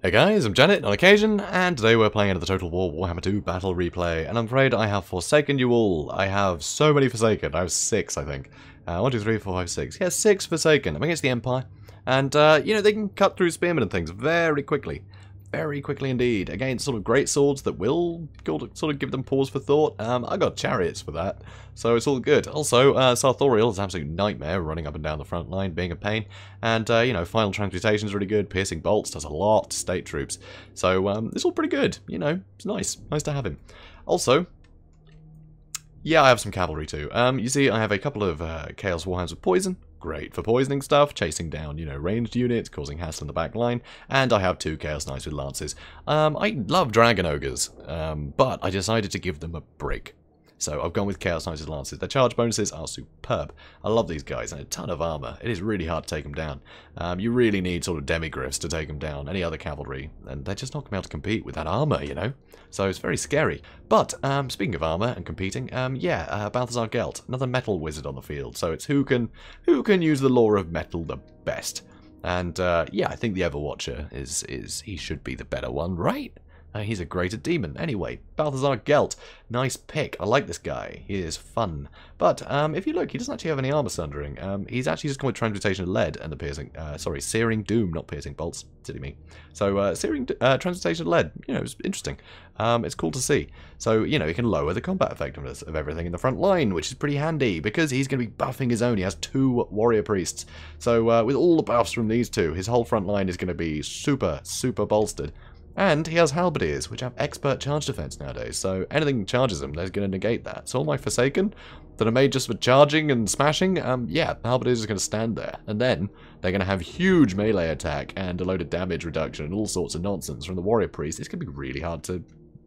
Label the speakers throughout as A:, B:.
A: Hey guys, I'm Janet on occasion, and today we're playing into the Total War Warhammer II Battle Replay, and I'm afraid I have forsaken you all. I have so many forsaken. I have 6, I think. 1, 2, 3, 4, 5, 6. Yeah, 6 forsaken. I'm against the Empire, and, you know, they can cut through spearmen and things very quickly. Very quickly indeed, against sort of great swords that will sort of give them pause for thought. I got chariots for that, so it's all good. Also, Sartorial is an absolute nightmare, running up and down the front line, being a pain. And, you know, final transmutation is really good, piercing bolts does a lot to state troops. So, it's all pretty good, you know, it's nice. Nice to have him. Also, yeah, I have some cavalry too. You see, I have a couple of Chaos Warhounds with poison. Great for poisoning stuff, chasing down, you know, ranged units, causing hassle in the back line. And I have 2 Chaos Knights with lances. I love Dragon Ogres, but I decided to give them a break. So I've gone with Chaos Knights with lances. Their charge bonuses are superb. I love these guys, and a ton of armor. It is really hard to take them down. You really need sort of demigriffs to take them down, any other cavalry, and they're just not going to be able to compete with that armor, you know? So it's very scary. But, speaking of armor and competing, Balthazar Gelt, another metal wizard on the field. So it's who can use the law of metal the best. And, yeah, I think the Everwatcher he should be the better one, right? He's a greater demon. Anyway, Balthazar Gelt. Nice pick. I like this guy. He is fun. But if you look, he doesn't actually have any armor sundering. He's actually just gone with Transmutation of Lead and the piercing... Searing Doom, not piercing bolts. Silly me. So, Transmutation of Lead. You know, it's interesting. It's cool to see. So, you know, he can lower the combat effectiveness of everything in the front line, which is pretty handy, because he's going to be buffing his own. He has 2 warrior priests. So, with all the buffs from these 2, his whole front line is going to be super, super bolstered. And he has halberdiers, which have expert charge defense nowadays, so anything that charges them, they're going to negate that. So all my Forsaken that are made just for charging and smashing, yeah, the halberdiers are going to stand there. And then they're going to have huge melee attack and a load of damage reduction and all sorts of nonsense from the warrior priest. It's going to be really hard to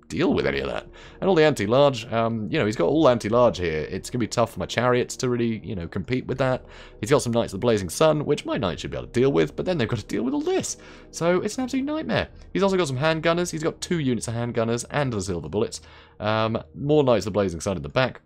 A: deal with any of that. And all the anti-large, you know, he's got all anti-large here. It's going to be tough for my chariots to really, you know, compete with that. He's got some Knights of the Blazing Sun, which my knights should be able to deal with, but then they've got to deal with all this. So it's an absolute nightmare. He's also got some handgunners. He's got 2 units of handgunners and the silver bullets. More Knights of the Blazing Sun in the back.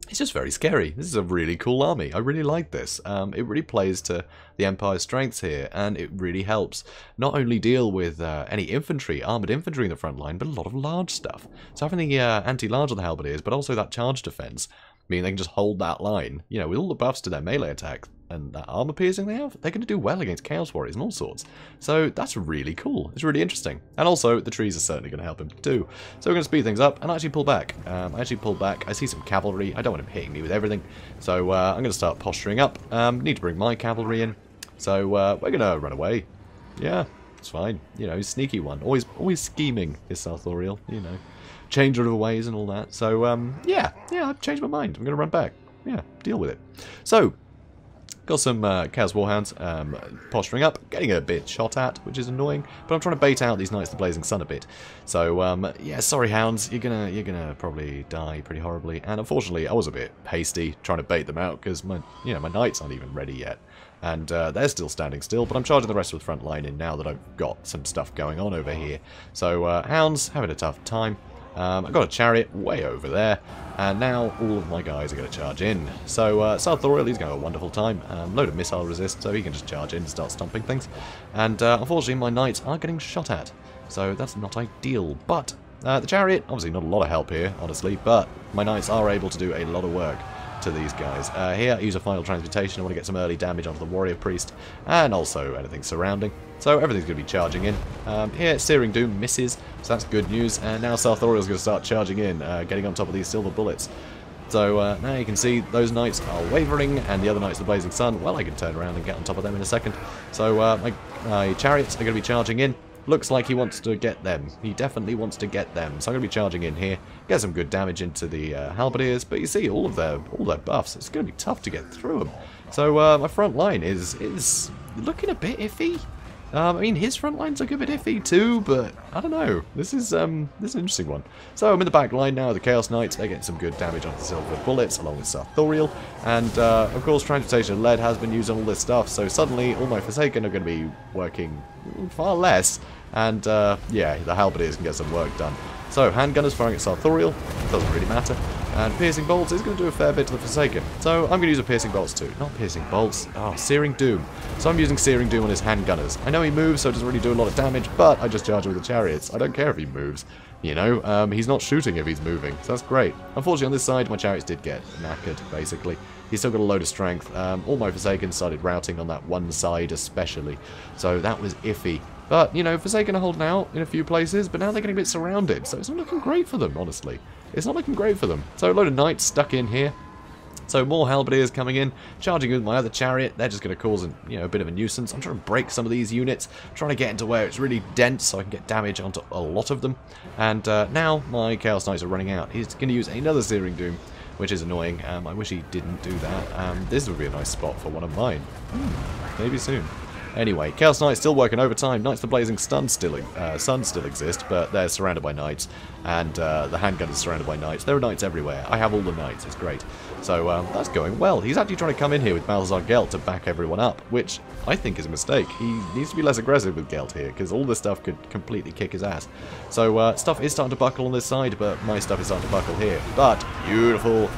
A: It's just very scary. This is a really cool army. I really like this. It really plays to the Empire's strengths here, and it really helps not only deal with any infantry, armoured infantry in the front line, but a lot of large stuff. So having the anti-large on the halberdiers, but also that charge defense, meaning they can just hold that line. You know, with all the buffs to their melee attack and that armor piercing they have, they're going to do well against Chaos Warriors and all sorts. So that's really cool. It's really interesting. And also, the trees are certainly going to help him too. So we're going to speed things up and actually pull back. I see some cavalry. I don't want him hitting me with everything. So I'm going to start posturing up. Need to bring my cavalry in. So we're going to run away. Yeah, it's fine. You know, he's a sneaky one. Always scheming, this Sartorial, you know. Changer of ways and all that. So, yeah, I've changed my mind. I'm going to run back. Yeah, deal with it. So, got some Chaos Warhounds posturing up, getting a bit shot at, which is annoying, but I'm trying to bait out these Knights of the Blazing Sun a bit. So, yeah, sorry, Hounds, you're gonna probably die pretty horribly. And unfortunately, I was a bit hasty trying to bait them out because my Knights aren't even ready yet. And they're still standing still, but I'm charging the rest of the front line in now that I've got some stuff going on over here. So, Hounds having a tough time. I've got a chariot way over there, and now all of my guys are going to charge in. So Sartorial, he's going to have a wonderful time. Load of missile resist, so he can just charge in and start stomping things. And unfortunately, my knights are getting shot at, so that's not ideal. But the chariot, obviously not a lot of help here, honestly, but my knights are able to do a lot of work to these guys. Here, I use a final transmutation. I want to get some early damage onto the warrior priest, and also anything surrounding. So everything's going to be charging in. Here, Searing Doom misses, so that's good news. And now Sartorial's going to start charging in, getting on top of these silver bullets. So now you can see those knights are wavering, and the other knights of the Blazing Sun, well, I can turn around and get on top of them in a second. So my chariots are going to be charging in. Looks like he wants to get them. He definitely wants to get them. So I'm going to be charging in here, get some good damage into the halberdiers. But you see all their buffs. It's going to be tough to get through them. So my front line is looking a bit iffy. I mean, his front lines look a bit iffy too, but I don't know. This is an interesting one. So I'm in the back line now. The Chaos Knights, they're getting some good damage onto the silver bullets, along with Sartorial. And of course, Transmutation of Lead has been used on all this stuff. So suddenly, all my Forsaken are going to be working far less. And yeah, the halberdiers can get some work done. So handgunners firing at Sartorial, doesn't really matter. And piercing bolts is going to do a fair bit to the Forsaken. So I'm going to use a piercing bolts too. Not piercing bolts. Oh, searing doom. So I'm using searing doom on his handgunners. I know he moves, so it doesn't really do a lot of damage, but I just charge him with the chariots. I don't care if he moves. You know, he's not shooting if he's moving, so that's great. Unfortunately, on this side, my chariots did get knackered, basically. He's still got a load of strength. All my Forsaken started routing on that one side especially, so that was iffy. But, you know, Forsaken are holding out in a few places, but now they're getting a bit surrounded, so it's not looking great for them, honestly. It's not looking great for them. So a load of knights stuck in here. So more halberdiers coming in, charging with my other chariot. They're just going to cause a bit of a nuisance. I'm trying to break some of these units, trying to get into where it's really dense so I can get damage onto a lot of them. And now my Chaos Knights are running out. He's going to use another Searing Doom, which is annoying. I wish he didn't do that. This would be a nice spot for one of mine. Maybe soon. Anyway, Chaos Knights still working overtime. Knights the Blazing Sun still exist, but they're surrounded by Knights. And the handgun is surrounded by Knights. There are Knights everywhere. I have all the Knights. It's great. So that's going well. He's actually trying to come in here with Balthazar Gelt to back everyone up, which I think is a mistake. He needs to be less aggressive with Gelt here, because all this stuff could completely kick his ass. So stuff is starting to buckle on this side, but my stuff is starting to buckle here. But beautiful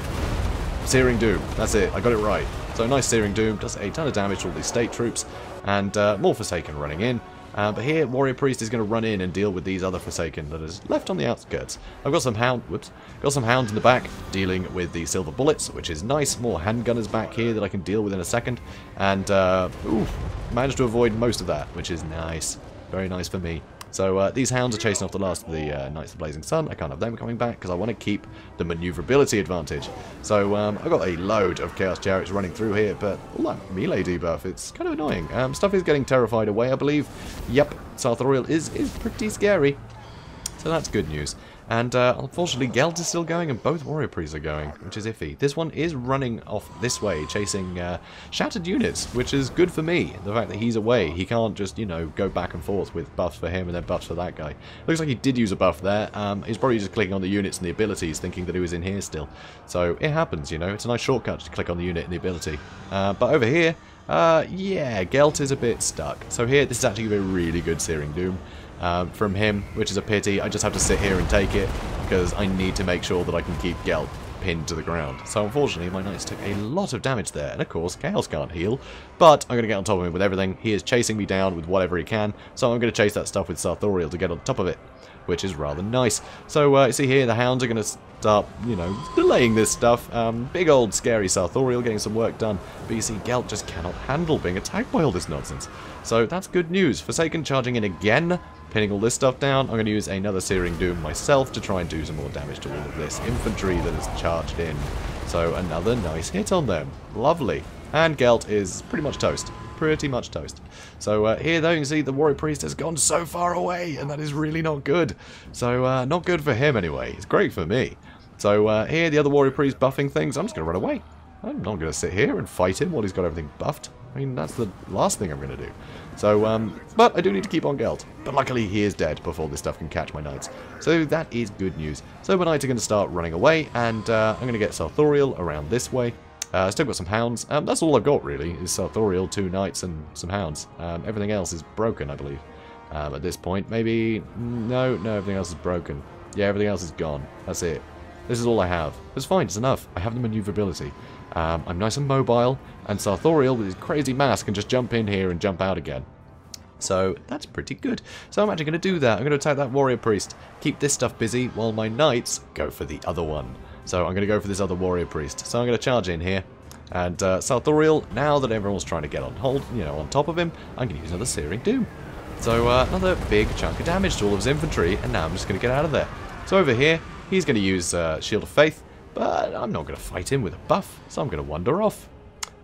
A: Searing Doom. That's it. I got it right. So nice Searing Doom, does a ton of damage to all these state troops, and more Forsaken running in. But here, Warrior Priest is going to run in and deal with these other Forsaken that is left on the outskirts. I've got some hounds in the back dealing with the silver bullets, which is nice. More handgunners back here that I can deal with in a second, and managed to avoid most of that, which is nice. Very nice for me. So these hounds are chasing off the last of the Knights of the Blazing Sun. I can't have them coming back because I want to keep the maneuverability advantage. So I've got a load of Chaos Chariots running through here, but all that melee debuff, it's kind of annoying. Stuff is getting terrified away, I believe. Yep, Sarthoriel is pretty scary. So that's good news. And unfortunately, Gelt is still going, and both Warrior Priests are going, which is iffy. This one is running off this way, chasing shattered units, which is good for me. The fact that he's away, he can't just, go back and forth with buffs for him and then buffs for that guy. Looks like he did use a buff there. He's probably just clicking on the units and the abilities, thinking that he was in here still. So it happens, It's a nice shortcut to click on the unit and the ability. But over here, yeah, Gelt is a bit stuck. So here, this is actually going to be a really good Searing Doom. From him, which is a pity. I just have to sit here and take it because I need to make sure that I can keep Gelt pinned to the ground. So unfortunately, my knights took a lot of damage there, and of course, Chaos can't heal, but I'm going to get on top of him with everything. He is chasing me down with whatever he can, so I'm going to chase that stuff with Sarthoriel to get on top of it, which is rather nice. So you see here, the hounds are going to start, delaying this stuff. Big old scary Sarthoriel getting some work done, but you see Gelt just cannot handle being attacked by all this nonsense. So that's good news. Forsaken charging in again, pinning all this stuff down. I'm going to use another Searing Doom myself to try and do some more damage to all of this infantry that is charged in. So another nice hit on them. Lovely. And Gelt is pretty much toast. Pretty much toast. So here though, you can see the Warrior Priest has gone so far away, and that is really not good. So not good for him anyway. It's great for me. So here, the other Warrior Priest buffing things. I'm just going to run away. I'm not going to sit here and fight him while he's got everything buffed. I mean, that's the last thing I'm going to do. So, but I do need to keep on Gelt. But luckily, he is dead before this stuff can catch my knights. So that is good news. So my knights are going to start running away, and I'm going to get Sarthoriel around this way. Still got some hounds. That's all I've got, really, is Sarthoriel, 2 knights, and some hounds. Everything else is broken, I believe, at this point. Maybe... No, everything else is broken. Yeah, everything else is gone. That's it. This is all I have. It's fine, it's enough. I have the maneuverability. I'm nice and mobile, and Sarthoriel with his crazy mass can just jump in here and jump out again. So that's pretty good. So I'm actually going to do that. I'm going to attack that Warrior Priest, keep this stuff busy while my knights go for the other one. So I'm going to go for this other Warrior Priest. So I'm going to charge in here. And Sarthoriel, now that everyone's trying to get on hold, on top of him, I'm going to use another Searing Doom. So another big chunk of damage to all of his infantry, and now I'm just going to get out of there. So over here, he's going to use Shield of Faith, but I'm not going to fight him with a buff, so I'm going to wander off.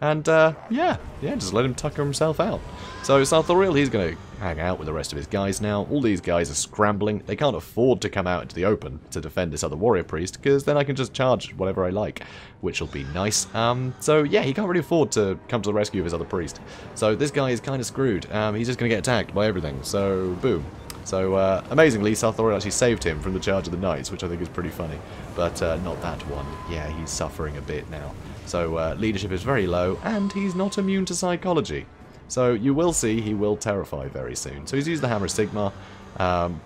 A: And, yeah, just let him tucker himself out. So Sarthoriel, he's going to hang out with the rest of his guys now. All these guys are scrambling. They can't afford to come out into the open to defend this other Warrior Priest, because then I can just charge whatever I like, which will be nice. So, yeah, he can't really afford to come to the rescue of his other priest. So this guy is kind of screwed. He's just going to get attacked by everything. So, boom. So, amazingly, Sarthoriel actually saved him from the charge of the knights, which I think is pretty funny. But not that one. Yeah, he's suffering a bit now. So, leadership is very low, and he's not immune to psychology. So you will see he will terrify very soon. So he's used the Hammer of Sigmar.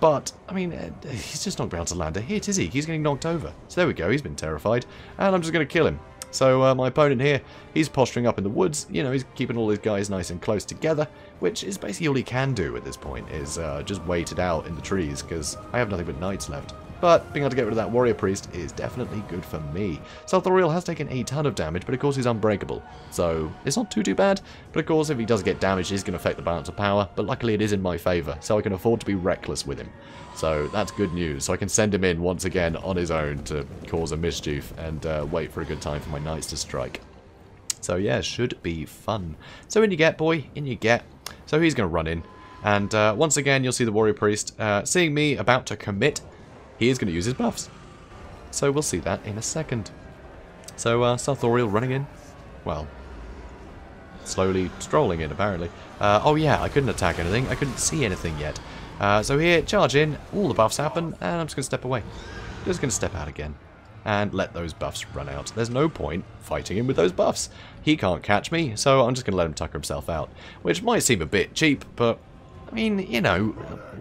A: But, I mean, he's just not going to be able to land a hit, is he? He's getting knocked over. So there we go, he's been terrified. And I'm just going to kill him. So my opponent here, he's posturing up in the woods. You know, he's keeping all his guys nice and close together, which is basically all he can do at this point, is just wait it out in the trees, because I have nothing but knights left. But being able to get rid of that warrior priest is definitely good for me. Sartorial has taken a ton of damage, but of course he's unbreakable. So it's not too bad, but of course if he does get damaged, he's going to affect the balance of power. But luckily it is in my favour, so I can afford to be reckless with him. So that's good news. So I can send him in once again on his own to cause a mischief and wait for a good time for my knights to strike. So yeah, should be fun. So in you get, boy, in you get. So he's going to run in. And once again, you'll see the warrior priest seeing me about to commit. He is going to use his buffs. So we'll see that in a second. So Sartorial running in. Well, slowly strolling in, apparently. Oh yeah, I couldn't attack anything. I couldn't see anything yet. So here, charge in. All the buffs happen. And I'm just going to step away. Just going to step out again. And let those buffs run out. There's no point fighting him with those buffs. He can't catch me, so I'm just going to let him tucker himself out. Which might seem a bit cheap, but I mean, you know,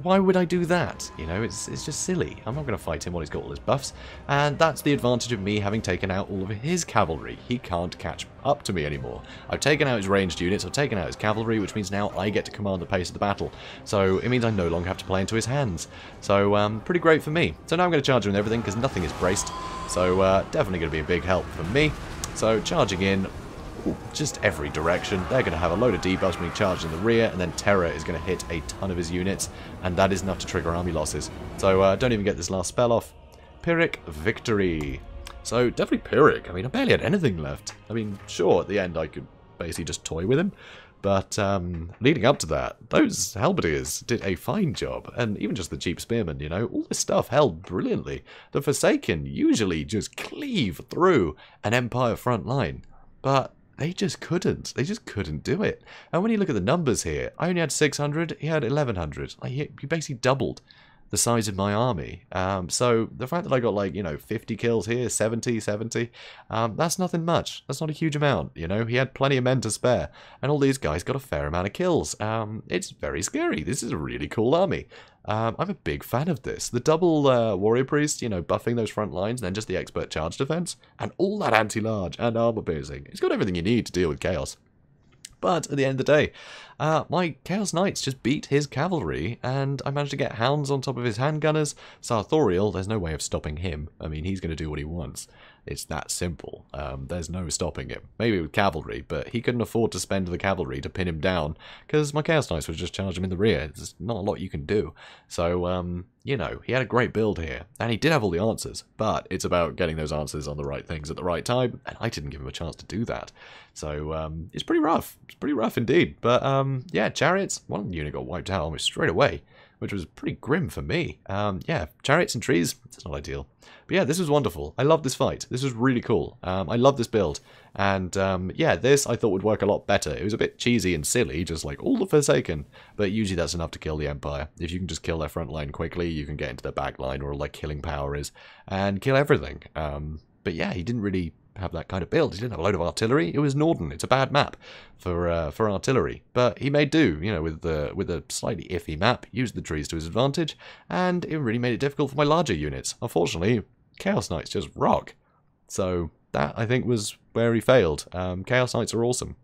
A: why would I do that? You know, it's just silly. I'm not going to fight him while he's got all his buffs. And that's the advantage of me having taken out all of his cavalry. He can't catch up to me anymore. I've taken out his ranged units, I've taken out his cavalry, which means now I get to command the pace of the battle. So it means I no longer have to play into his hands. So pretty great for me. So now I'm going to charge him with everything because nothing is braced. So definitely going to be a big help for me. So charging in. Ooh, just every direction. They're going to have a load of debuffs being charged in the rear, and then Terror is going to hit a ton of his units, and that is enough to trigger army losses. So don't even get this last spell off. Pyrrhic victory. So definitely Pyrrhic. I mean, I barely had anything left. I mean, sure, at the end I could basically just toy with him, but leading up to that, those halberdiers did a fine job, and even just the cheap spearmen, you know, all this stuff held brilliantly. The Forsaken usually just cleave through an Empire front line, but they just couldn't. They just couldn't do it. And when you look at the numbers here, I only had 600, he had 1100. Like, he basically doubled the size of my army. So the fact that I got, like, you know, 50 kills here, 70, that's nothing much. That's not a huge amount, you know. He had plenty of men to spare. And all these guys got a fair amount of kills. It's very scary. This is a really cool army. I'm a big fan of this. The double warrior priest, you know, buffing those front lines, and then just the expert charge defense, and all that anti-large and armor piercing. It's got everything you need to deal with chaos. But at the end of the day, my Chaos Knights just beat his cavalry, and I managed to get hounds on top of his handgunners. Sartorial, there's no way of stopping him. I mean, he's going to do what he wants. It's that simple. There's no stopping him. Maybe with cavalry, but he couldn't afford to spend the cavalry to pin him down, because my Chaos Knights would just charge him in the rear. There's not a lot you can do. So, you know, he had a great build here, and he did have all the answers, but it's about getting those answers on the right things at the right time, and I didn't give him a chance to do that. So, it's pretty rough. It's pretty rough indeed. But, yeah, Chariots, one unit got wiped out almost straight away, which was pretty grim for me. Yeah, Chariots and trees, that's not ideal. But yeah, this was wonderful. I love this fight. This was really cool. I love this build. And yeah, this I thought would work a lot better. It was a bit cheesy and silly, just like all the Forsaken. But usually that's enough to kill the Empire. If you can just kill their front line quickly, you can get into their back line where all their killing power is, and kill everything. But yeah, he didn't really have that kind of build. He didn't have a load of artillery. It was Norden. It's a bad map for artillery, but he made do, you know, with a slightly iffy map. Used the trees to his advantage, and it really made it difficult for my larger units. Unfortunately, Chaos Knights just rock. So that I think was where he failed. Chaos Knights are awesome.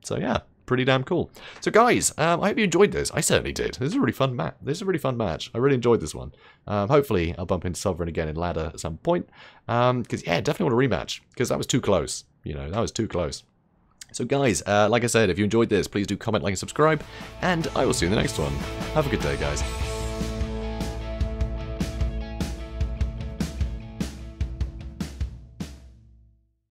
A: So yeah, pretty damn cool. So guys, I hope you enjoyed this. I certainly did. This is a really fun map. This is a really fun match. I really enjoyed this one. Hopefully I'll bump into Sovereign again in ladder at some point. Because yeah, definitely want a rematch. Because that was too close. You know, that was too close. So guys, like I said, if you enjoyed this, please do comment, like, and subscribe. And I will see you in the next one. Have a good day, guys.